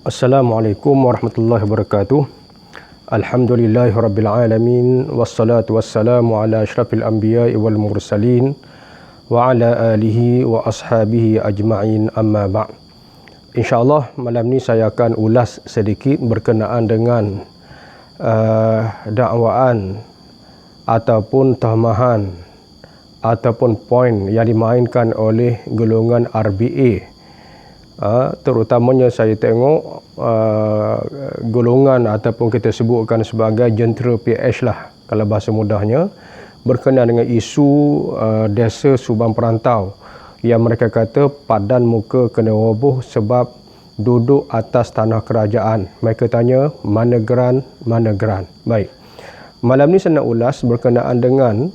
Assalamualaikum warahmatullahi wabarakatuh. Alhamdulillahirabbil alamin wassalatu wassalamu ala asyrafil anbiya'i wal mursalin wa ala alihi wa ashabihi ajma'in, amma ba'. InsyaAllah malam ni saya akan ulas sedikit berkenaan dengan dakwaan ataupun tahmahan ataupun poin yang dimainkan oleh golongan RBA. Terutamanya saya tengok golongan ataupun kita sebutkan sebagai jentera PH lah kalau bahasa mudahnya, berkenaan dengan isu desa Subang Perantau yang mereka kata padan muka kena roboh sebab duduk atas tanah kerajaan. Mereka tanya mana geran, mana geran. Baik, malam ni saya nak ulas berkenaan dengan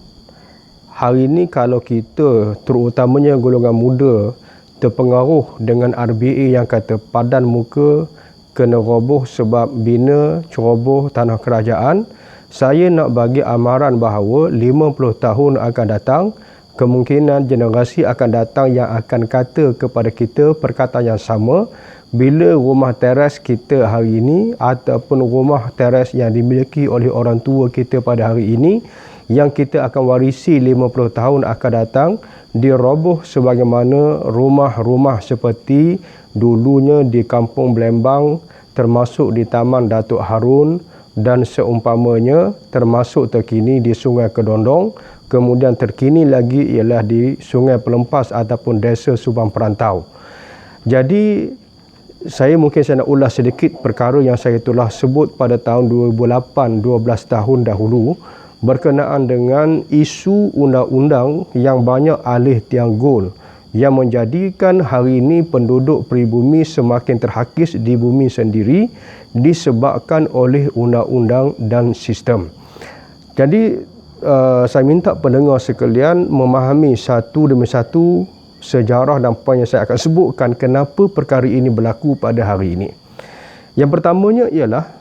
hari ni kalau kita terutamanya golongan muda terpengaruh dengan RBA yang kata padan muka kena roboh sebab bina ceroboh tanah kerajaan, saya nak bagi amaran bahawa 50 tahun akan datang, kemungkinan generasi akan datang yang akan kata kepada kita perkataan yang sama bila rumah teres kita hari ini ataupun rumah teres yang dimiliki oleh orang tua kita pada hari ini yang kita akan warisi 50 tahun akan datang diroboh sebagaimana rumah-rumah seperti dulunya di Kampung Belembang, termasuk di Taman Datuk Harun dan seumpamanya, termasuk terkini di Sungai Kedondong, kemudian terkini lagi ialah di Sungai Pelempas ataupun Desa Subang Perantau. Jadi saya nak ulas sedikit perkara yang saya telah sebut pada tahun 2008, 12 tahun dahulu, berkenaan dengan isu undang-undang yang banyak alih tiang gol yang menjadikan hari ini penduduk pribumi semakin terhakis di bumi sendiri disebabkan oleh undang-undang dan sistem. Jadi saya minta pendengar sekalian memahami satu demi satu sejarah dan poin yang saya akan sebutkan kenapa perkara ini berlaku pada hari ini. Yang pertamanya ialah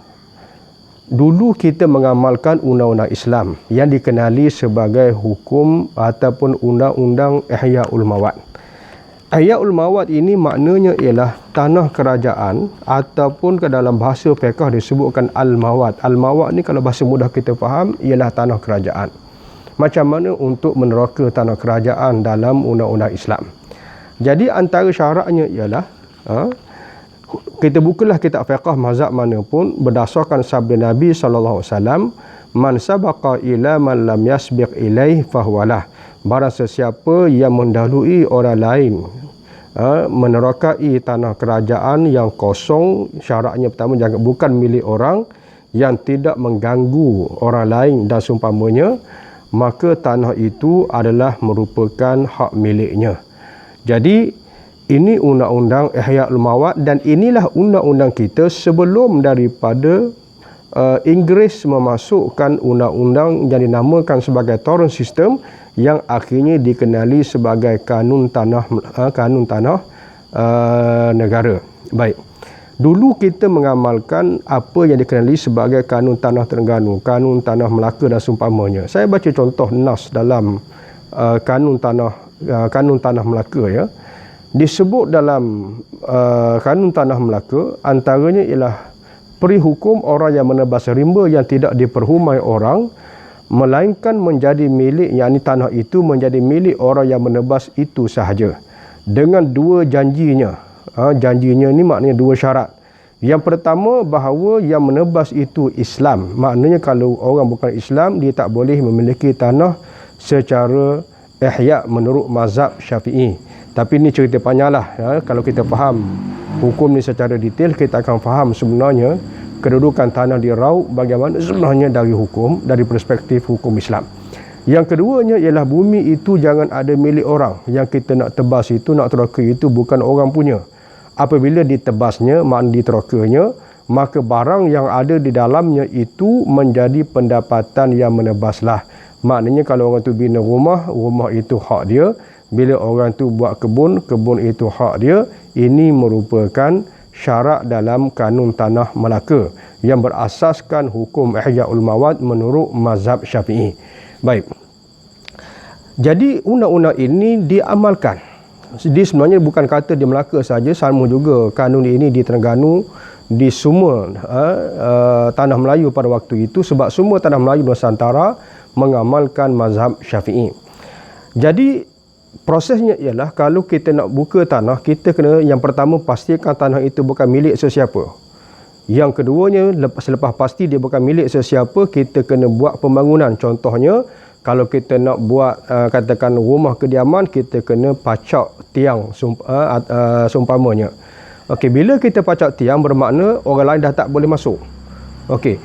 dulu kita mengamalkan undang-undang Islam yang dikenali sebagai hukum ataupun undang-undang Ihyaul Mawad. Ihyaul Mawad ini maknanya ialah tanah kerajaan ataupun ke dalam bahasa fiqh disebutkan Al-Mawad. Al-Mawad ni kalau bahasa mudah kita faham ialah tanah kerajaan. Macam mana untuk meneroka tanah kerajaan dalam undang-undang Islam. Jadi antara syaratnya ialah kita bukalah kitab fiqh mazhab mana pun berdasarkan sabda Nabi SAW, man sabaqa ila man lam yasbiq ilaih fahuwalah. Barang sesiapa yang mendahului orang lain menerokai tanah kerajaan yang kosong, syaratnya pertama jangan bukan milik orang, yang tidak mengganggu orang lain dan seumpamanya, maka tanah itu adalah merupakan hak miliknya. Jadi ini undang-undang Ihyaul Mawad dan inilah undang-undang kita sebelum daripada Inggeris memasukkan undang-undang yang dinamakan sebagai Torrens System yang akhirnya dikenali sebagai kanun tanah negara. Baik. Dulu kita mengamalkan apa yang dikenali sebagai kanun tanah Terengganu, kanun tanah Melaka dan seumpamanya. Saya baca contoh nas dalam kanun tanah Melaka ya. Disebut dalam kanun tanah Melaka antaranya ialah peri hukum orang yang menebas rimba yang tidak diperhumai orang melainkan menjadi milik, yakni tanah itu menjadi milik orang yang menebas itu sahaja dengan dua janjinya. Janjinya ni maknanya dua syarat. Yang pertama bahawa yang menebas itu Islam, maknanya kalau orang bukan Islam dia tak boleh memiliki tanah secara ihya menurut mazhab Syafi'i. Tapi ini cerita panjang lah. Kalau kita faham hukum ni secara detail, kita akan faham sebenarnya kedudukan tanah di Rauk bagaimana sebenarnya dari hukum, dari perspektif hukum Islam. Yang keduanya ialah bumi itu jangan ada milik orang. Yang kita nak tebas itu, nak teroka itu bukan orang punya. Apabila ditebasnya, makna diterokanya, maka barang yang ada di dalamnya itu menjadi pendapatan yang menebaslah. Maknanya kalau orang tu bina rumah, rumah itu hak dia. Bila orang tu buat kebun, kebun itu hak dia. Ini merupakan syarat dalam kanun tanah Melaka yang berasaskan hukum Ihyaul Mawad menurut mazhab Syafi'i. Baik. Jadi undang-undang ini diamalkan Dia sebenarnya bukan kata di Melaka saja, sama juga kanun ini di Terengganu, di semua tanah Melayu pada waktu itu, sebab semua tanah Melayu Nusantara mengamalkan mazhab Syafi'i. Jadi prosesnya ialah kalau kita nak buka tanah, kita kena yang pertama pastikan tanah itu bukan milik sesiapa. Yang keduanya, selepas pasti dia bukan milik sesiapa, kita kena buat pembangunan. Contohnya, kalau kita nak buat katakan rumah kediaman, kita kena pacak tiang seumpamanya. Okey, bila kita pacak tiang bermakna orang lain dah tak boleh masuk. Okey.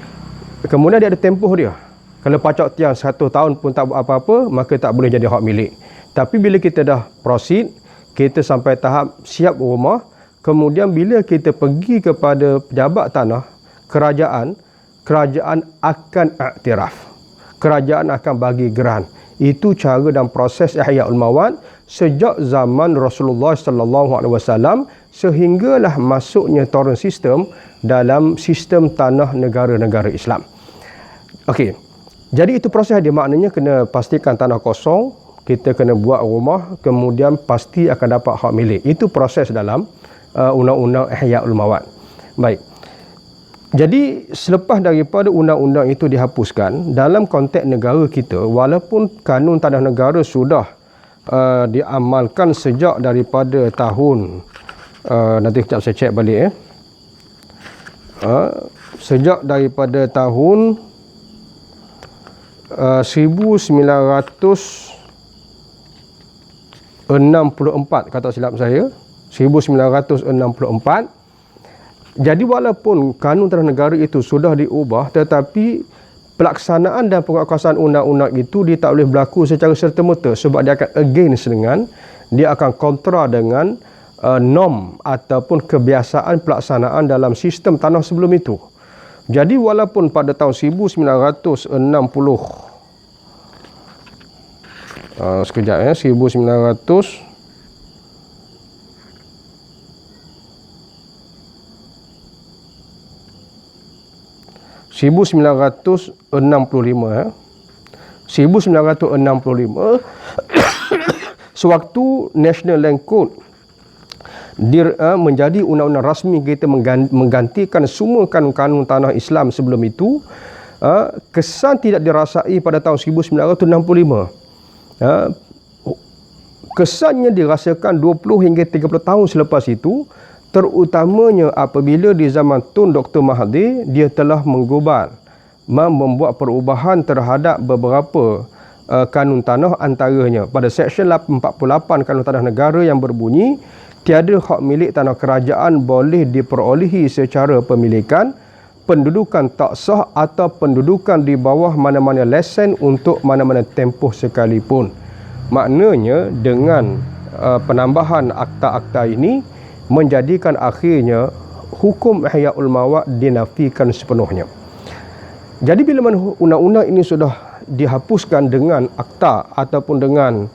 Kemudian dia ada tempoh dia. Kalau pacak tiang 1 tahun pun tak buat apa-apa, maka tak boleh jadi hak milik. Tapi bila kita dah proceed, kita sampai tahap siap rumah, kemudian bila kita pergi kepada pejabat tanah, kerajaan akan iktiraf. Kerajaan akan bagi geran. Itu cara dan proses Ihyaul Mawad sejak zaman Rasulullah sallallahu alaihi wasallam sehinggalah masuknya torrent sistem dalam sistem tanah negara-negara Islam. Okey. Jadi itu proses dia, maknanya kena pastikan tanah kosong, kita kena buat rumah, kemudian pasti akan dapat hak milik. Itu proses dalam undang-undang Ihyaul Mawad. Baik. Jadi selepas daripada undang-undang itu dihapuskan, dalam konteks negara kita, walaupun kanun tanah negara sudah diamalkan sejak daripada tahun nanti sekejap saya cek balik sejak daripada tahun 1964 kata silap saya, 1964. Jadi walaupun kanun tanah negara itu sudah diubah, tetapi pelaksanaan dan penguatkuasaan undang-undang itu dia tak boleh berlaku secara serta-merta, sebab dia akan against dengan, dia akan kontra dengan norm ataupun kebiasaan pelaksanaan dalam sistem tanah sebelum itu. Jadi walaupun pada tahun 1960 sekejap 1965 sewaktu National Land Code menjadi undang-undang rasmi, kita menggantikan semua kanun-kanun tanah Islam sebelum itu, kesan tidak dirasai pada tahun 1965. Kesannya dirasakan 20 hingga 30 tahun selepas itu, terutamanya apabila di zaman Tun Dr. Mahathir dia telah menggubat, membuat perubahan terhadap beberapa kanun tanah, antaranya pada Seksyen 48 Kanun Tanah Negara yang berbunyi tiada hak milik tanah kerajaan boleh diperolehi secara pemilikan, pendudukan tak sah atau pendudukan di bawah mana-mana lesen untuk mana-mana tempoh sekalipun. Maknanya dengan penambahan akta-akta ini menjadikan akhirnya hukum Ihyaul Mawad dinafikan sepenuhnya. Jadi bila mana undang-undang ini sudah dihapuskan dengan akta ataupun dengan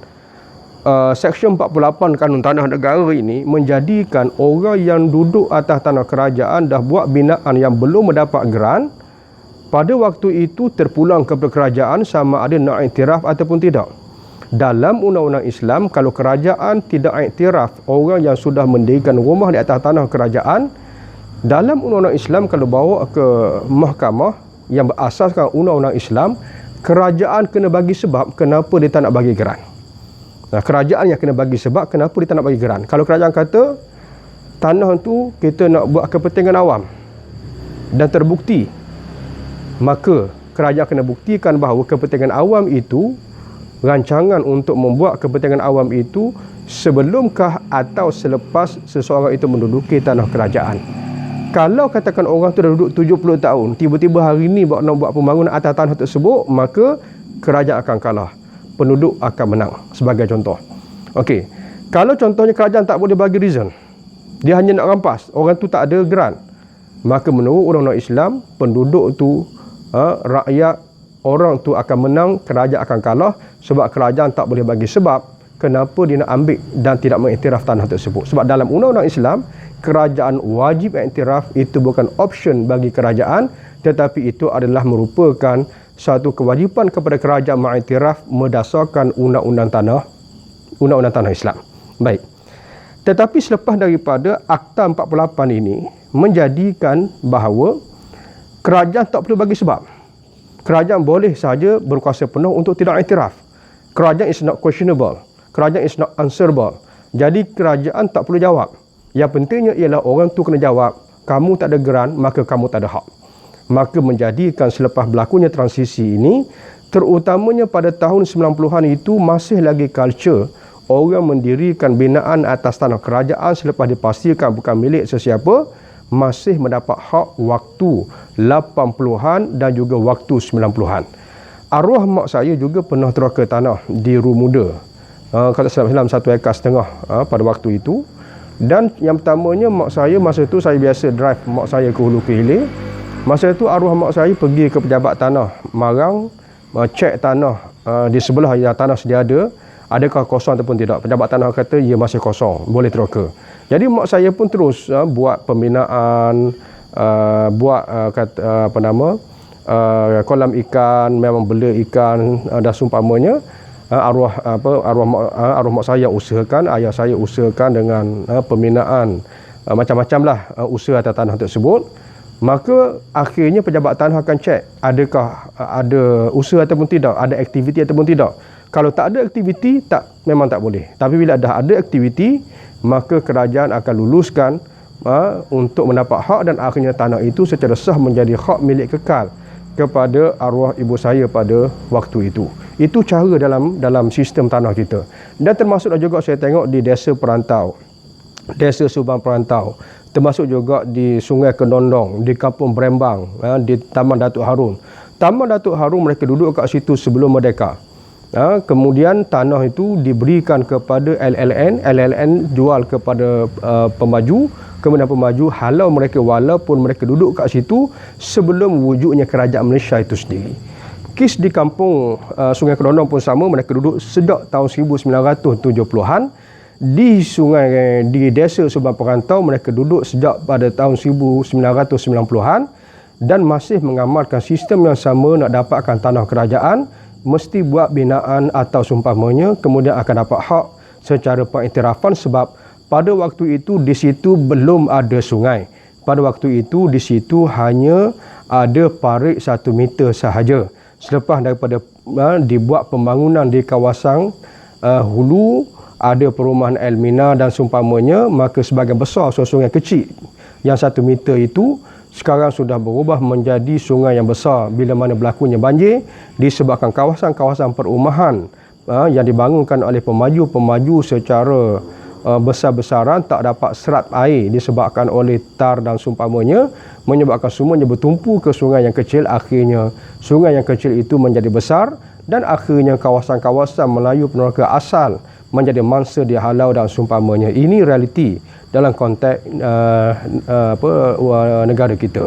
Seksyen 48 Kanun Tanah Negara ini, menjadikan orang yang duduk atas tanah kerajaan dah buat binaan yang belum mendapat geran, pada waktu itu terpulang kepada kerajaan sama ada nak iktiraf ataupun tidak. Dalam undang-undang Islam, kalau kerajaan tidak iktiraf orang yang sudah mendirikan rumah di atas tanah kerajaan, dalam undang-undang Islam kalau bawa ke mahkamah yang berasaskan undang-undang Islam, kerajaan kena bagi sebab kenapa dia tak nak bagi geran. Nah, kerajaan yang kena bagi sebab kenapa dia tak nak bagi geran. Kalau kerajaan kata tanah tu kita nak buat kepentingan awam dan terbukti, maka kerajaan kena buktikan bahawa kepentingan awam itu, rancangan untuk membuat kepentingan awam itu sebelumkah atau selepas seseorang itu menduduki tanah kerajaan. Kalau katakan orang tu dah duduk 70 tahun, tiba-tiba hari ni nak buat pembangunan atas tanah tersebut, maka kerajaan akan kalah, penduduk akan menang, sebagai contoh. Okey, kalau contohnya kerajaan tak boleh bagi reason, dia hanya nak rampas, orang tu tak ada geran, maka menurut undang-undang Islam, penduduk tu, rakyat, orang tu akan menang, kerajaan akan kalah, sebab kerajaan tak boleh bagi sebab kenapa dia nak ambil dan tidak mengiktiraf tanah tersebut. Sebab dalam undang-undang Islam, kerajaan wajib iktiraf, itu bukan option bagi kerajaan, tetapi itu adalah merupakan satu kewajipan kepada kerajaan mengiktiraf berdasarkan undang-undang tanah Islam. Baik. Tetapi selepas daripada Akta 48 ini menjadikan bahawa kerajaan tak perlu bagi sebab. Kerajaan boleh saja berkuasa penuh untuk tidak iktiraf. Kerajaan is not questionable. Kerajaan is not answerable. Jadi kerajaan tak perlu jawab. Yang pentingnya ialah orang tu kena jawab. Kamu tak ada geran, maka kamu tak ada hak. Maka menjadikan selepas berlakunya transisi ini, terutamanya pada tahun 90-an itu masih lagi culture orang mendirikan binaan atas tanah kerajaan selepas dipastikan bukan milik sesiapa, masih mendapat hak waktu 80-an dan juga waktu 90-an. Arwah mak saya juga pernah teroka tanah di Rumuda. Kata salam 1,5 ekar pada waktu itu. Dan yang pertamanya mak saya masa itu saya biasa drive mak saya ke hulu ke hilir. Masa itu arwah mak saya pergi ke pejabat tanah Marang, cek tanah di sebelah yang tanah sedia ada, adakah kosong ataupun tidak. Pejabat tanah kata ia masih kosong, boleh teroka. Jadi mak saya pun terus buat pembinaan, kolam ikan, memang bela ikan dan seumpamanya. Arwah mak saya usahakan, ayah saya usahakan dengan pembinaan macam-macam lah usaha atas tanah tersebut. Maka akhirnya pejabat tanah akan cek adakah ada usaha ataupun tidak, ada aktiviti ataupun tidak. Kalau tak ada aktiviti, memang tak boleh. Tapi bila dah ada aktiviti, maka kerajaan akan luluskan untuk mendapat hak dan akhirnya tanah itu secara sah menjadi hak milik kekal kepada arwah ibu saya pada waktu itu. Itu cara dalam sistem tanah kita. Dan termasuk juga saya tengok di desa perantau, desa Subang perantau, termasuk juga di Sungai Kedondong, di Kampung Brembang, di Taman Datuk Harun. Taman Datuk Harun mereka duduk kat situ sebelum merdeka. Kemudian tanah itu diberikan kepada LLN jual kepada pemaju, kemudian pemaju halau mereka walaupun mereka duduk kat situ sebelum wujudnya kerajaan Malaysia itu sendiri. Kes di kampung Sungai Kedondong pun sama, mereka duduk sejak tahun 1970-an. Di desa Subang Perantau mereka duduk sejak pada tahun 1990-an dan masih mengamalkan sistem yang sama. Nak dapatkan tanah kerajaan mesti buat binaan atau seumpamanya, kemudian akan dapat hak secara pengiktirafan sebab pada waktu itu di situ belum ada sungai. Pada waktu itu di situ hanya ada parit 1 meter sahaja. Selepas daripada dibuat pembangunan di kawasan hulu, ada perumahan Elmina dan seumpamanya, maka sebahagian besar sungai kecil yang 1 meter itu sekarang sudah berubah menjadi sungai yang besar bila mana berlakunya banjir disebabkan kawasan-kawasan perumahan yang dibangunkan oleh pemaju secara besar-besaran tak dapat serap air disebabkan oleh tar dan seumpamanya, menyebabkan semuanya bertumpu ke sungai yang kecil. Akhirnya sungai yang kecil itu menjadi besar dan akhirnya kawasan-kawasan Melayu peneroka asal menjadi mangsa dihalau dan seumpamanya. Ini realiti dalam konteks negara kita.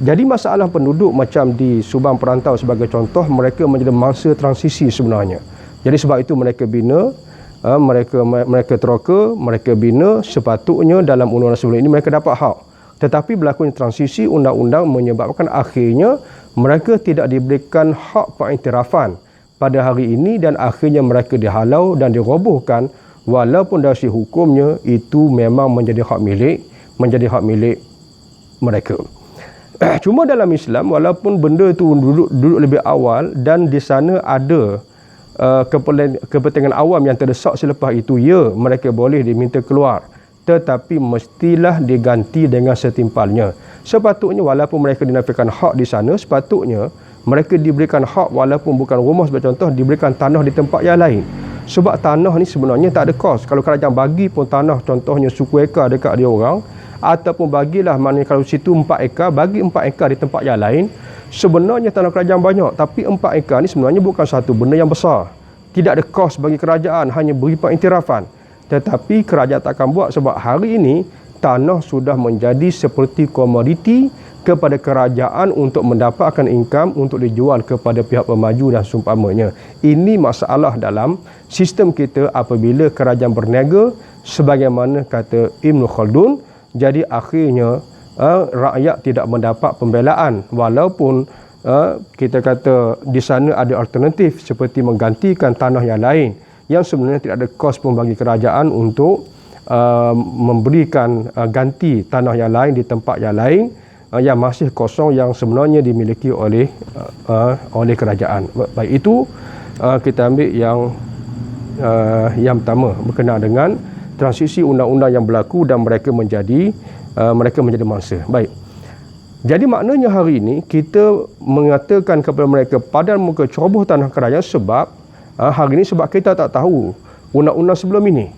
Jadi masalah penduduk macam di Subang Perantau sebagai contoh, mereka menjadi mangsa transisi sebenarnya. Jadi sebab itu mereka bina, mereka teroka, mereka bina, sepatutnya dalam undang-undang sebelum ini mereka dapat hak. Tetapi berlakunya transisi undang-undang menyebabkan akhirnya mereka tidak diberikan hak pengiktirafan pada hari ini dan akhirnya mereka dihalau dan dirobohkan walaupun dari hukumnya itu memang menjadi hak milik mereka. Cuma dalam Islam walaupun benda itu duduk lebih awal dan di sana ada kepentingan awam yang terdesak selepas itu, ya mereka boleh diminta keluar, tetapi mestilah diganti dengan setimpalnya. Sepatutnya walaupun mereka dinafikan hak di sana, sepatutnya mereka diberikan hak walaupun bukan rumah sebagai contoh, diberikan tanah di tempat yang lain. Sebab tanah ni sebenarnya tak ada kos. Kalau kerajaan bagi pun tanah contohnya suku ekar dekat dia orang, ataupun bagilah maknanya kalau situ 4 ekar, bagi 4 ekar di tempat yang lain, sebenarnya tanah kerajaan banyak, tapi 4 ekar ni sebenarnya bukan satu benda yang besar. Tidak ada kos bagi kerajaan, hanya beri pengiktirafan. Tetapi kerajaan tak akan buat sebab hari ini tanah sudah menjadi seperti komoditi kepada kerajaan untuk mendapatkan income untuk dijual kepada pihak pemaju dan seumpamanya. Ini masalah dalam sistem kita apabila kerajaan berniaga sebagaimana kata Ibn Khaldun. Jadi akhirnya rakyat tidak mendapat pembelaan walaupun kita kata di sana ada alternatif seperti menggantikan tanah yang lain yang sebenarnya tidak ada kos pun bagi kerajaan untuk memberikan ganti tanah yang lain di tempat yang lain yang masih kosong yang sebenarnya dimiliki oleh kerajaan. Baik itu kita ambil yang pertama berkenaan dengan transisi undang-undang yang berlaku dan mereka menjadi mangsa. Baik. Jadi maknanya hari ini kita mengatakan kepada mereka padan muka ceroboh tanah kerajaan sebab hari ini sebab kita tak tahu undang-undang sebelum ini.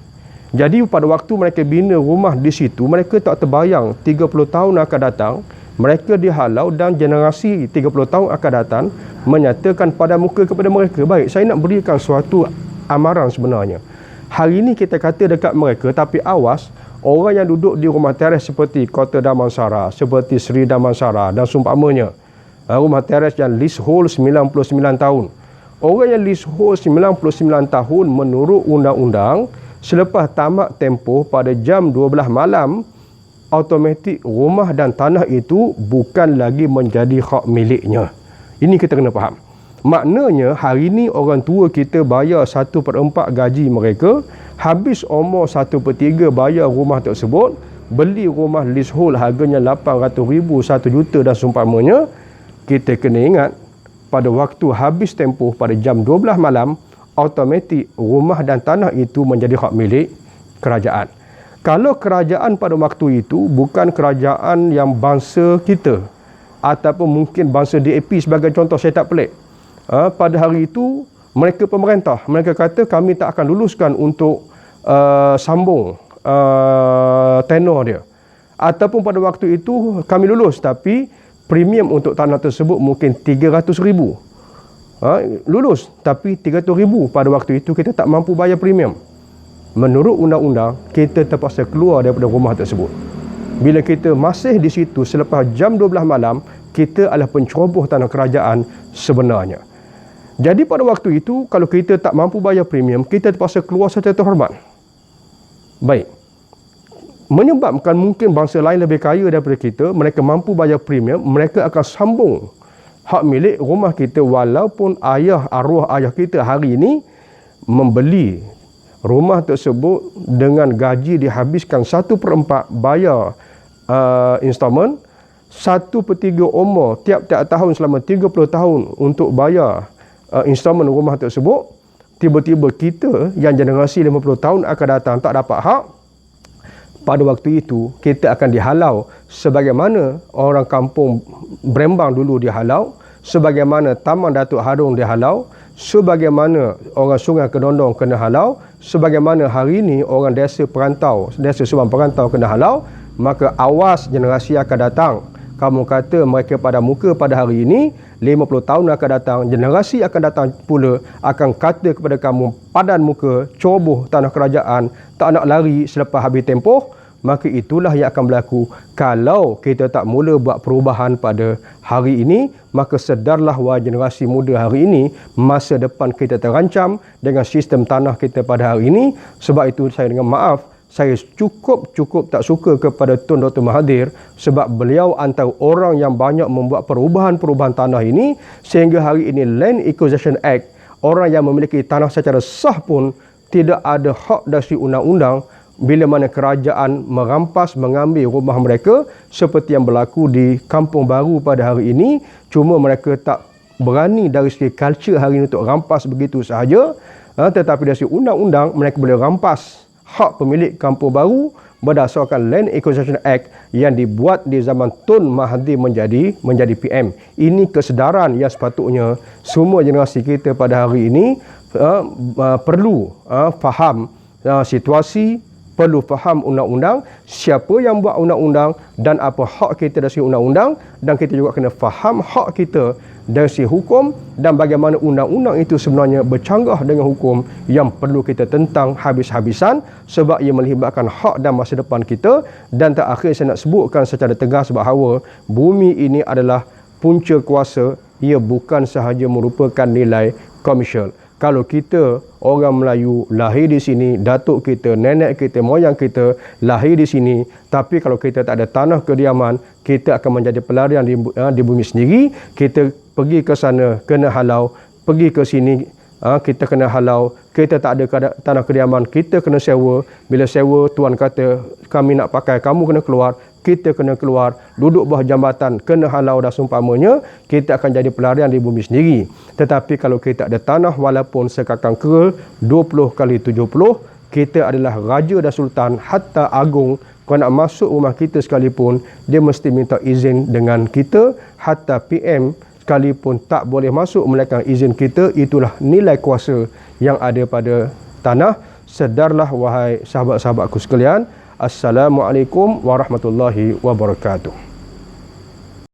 Jadi pada waktu mereka bina rumah di situ, mereka tak terbayang 30 tahun akan datang mereka dihalau dan generasi 30 tahun akan datang menyatakan pada muka kepada mereka. Baik, saya nak berikan suatu amaran sebenarnya. Hari ini kita kata dekat mereka, tapi awas orang yang duduk di rumah teres seperti Kota Damansara, seperti Seri Damansara dan seumpamanya, rumah teres yang leasehold 99 tahun. Orang yang leasehold 99 tahun menurut undang-undang, selepas tamat tempoh pada jam 12 malam, automatik rumah dan tanah itu bukan lagi menjadi hak miliknya. Ini kita kena faham. Maknanya hari ini orang tua kita bayar 1/4 gaji mereka, habis umur 1/3 bayar rumah tersebut, beli rumah leasehold harganya 800,000, 1 juta dan seumpamanya. Kita kena ingat pada waktu habis tempoh pada jam 12 malam, automatik rumah dan tanah itu menjadi hak milik kerajaan. Kalau kerajaan pada waktu itu bukan kerajaan yang bangsa kita ataupun mungkin bangsa DAP sebagai contoh, saya tak pelik. Pada hari itu mereka pemerintah, mereka kata kami tak akan luluskan untuk sambung tenor dia. Ataupun pada waktu itu kami lulus tapi premium untuk tanah tersebut mungkin 300,000. Lulus tapi 300,000 pada waktu itu kita tak mampu bayar premium. Menurut undang-undang, kita terpaksa keluar daripada rumah tersebut. Bila kita masih di situ selepas jam 12 malam, kita adalah penceroboh tanah kerajaan sebenarnya. Jadi pada waktu itu, kalau kita tak mampu bayar premium, kita terpaksa keluar secara terhormat. Baik. Menyebabkan mungkin bangsa lain lebih kaya daripada kita, mereka mampu bayar premium, mereka akan sambung hak milik rumah kita walaupun arwah ayah kita hari ini membeli rumah tersebut dengan gaji dihabiskan 1/4 bayar installment, 1/3 umur tiap-tiap tahun selama 30 tahun untuk bayar installment rumah tersebut. Tiba-tiba kita yang generasi 50 tahun akan datang tak dapat hak. Pada waktu itu kita akan dihalau sebagaimana orang kampung Brembang dulu dihalau, sebagaimana Taman Datuk Harun dihalau, sebagaimana orang Sungai Kedondong kena halau, sebagaimana hari ini orang desa perantau, desa Subang perantau kena halau. Maka awas generasi akan datang, kamu kata mereka pada muka pada hari ini, 50 tahun akan datang, generasi akan datang pula akan kata kepada kamu padan muka, ceroboh tanah kerajaan, tak nak lari selepas habis tempoh. Maka itulah yang akan berlaku kalau kita tak mula buat perubahan pada hari ini. Maka sedarlah wahai generasi muda hari ini, masa depan kita terancam dengan sistem tanah kita pada hari ini. Sebab itu saya dengan maaf, saya cukup tak suka kepada Tun Dr. Mahathir sebab beliau antara orang yang banyak membuat perubahan-perubahan tanah ini sehingga hari ini Land Acquisition Act, orang yang memiliki tanah secara sah pun tidak ada hak dari undang-undang bila mana kerajaan merampas, mengambil rumah mereka seperti yang berlaku di Kampung Baru pada hari ini. Cuma mereka tak berani dari segi culture hari ini untuk rampas begitu sahaja, tetapi dari segi undang-undang mereka boleh rampas hak pemilik Kampung Baru berdasarkan Land Acquisition Act yang dibuat di zaman Tun Mahathir menjadi PM. Ini kesedaran yang sepatutnya semua generasi kita pada hari ini perlu faham situasi, perlu faham undang-undang, siapa yang buat undang-undang dan apa hak kita dari segi undang-undang, dan kita juga kena faham hak kita dari segi hukum dan bagaimana undang-undang itu sebenarnya bercanggah dengan hukum yang perlu kita tentang habis-habisan sebab ia melibatkan hak dan masa depan kita. Dan terakhir saya nak sebutkan secara tegas bahawa bumi ini adalah punca kuasa, ia bukan sahaja merupakan nilai komersial. Kalau kita orang Melayu lahir di sini, datuk kita, nenek kita, moyang kita lahir di sini, tapi kalau kita tak ada tanah kediaman, kita akan menjadi pelarian di bumi sendiri. Kita pergi ke sana kena halau, pergi ke sini kita kena halau, kita tak ada tanah kediaman, kita kena sewa. Bila sewa, tuan kata kami nak pakai, kamu kena keluar, kita kena keluar, duduk bawah jambatan, kena halau dan seumpamanya, kita akan jadi pelarian di bumi sendiri. Tetapi kalau kita ada tanah walaupun sekakang kerel 20 kali 70, kita adalah raja dan sultan, hatta agung. Kau nak masuk rumah kita sekalipun, dia mesti minta izin dengan kita. Hatta PM sekalipun tak boleh masuk melainkan izin kita. Itulah nilai kuasa yang ada pada tanah. Sedarlah wahai sahabat-sahabatku sekalian. Assalamualaikum warahmatullahi wabarakatuh.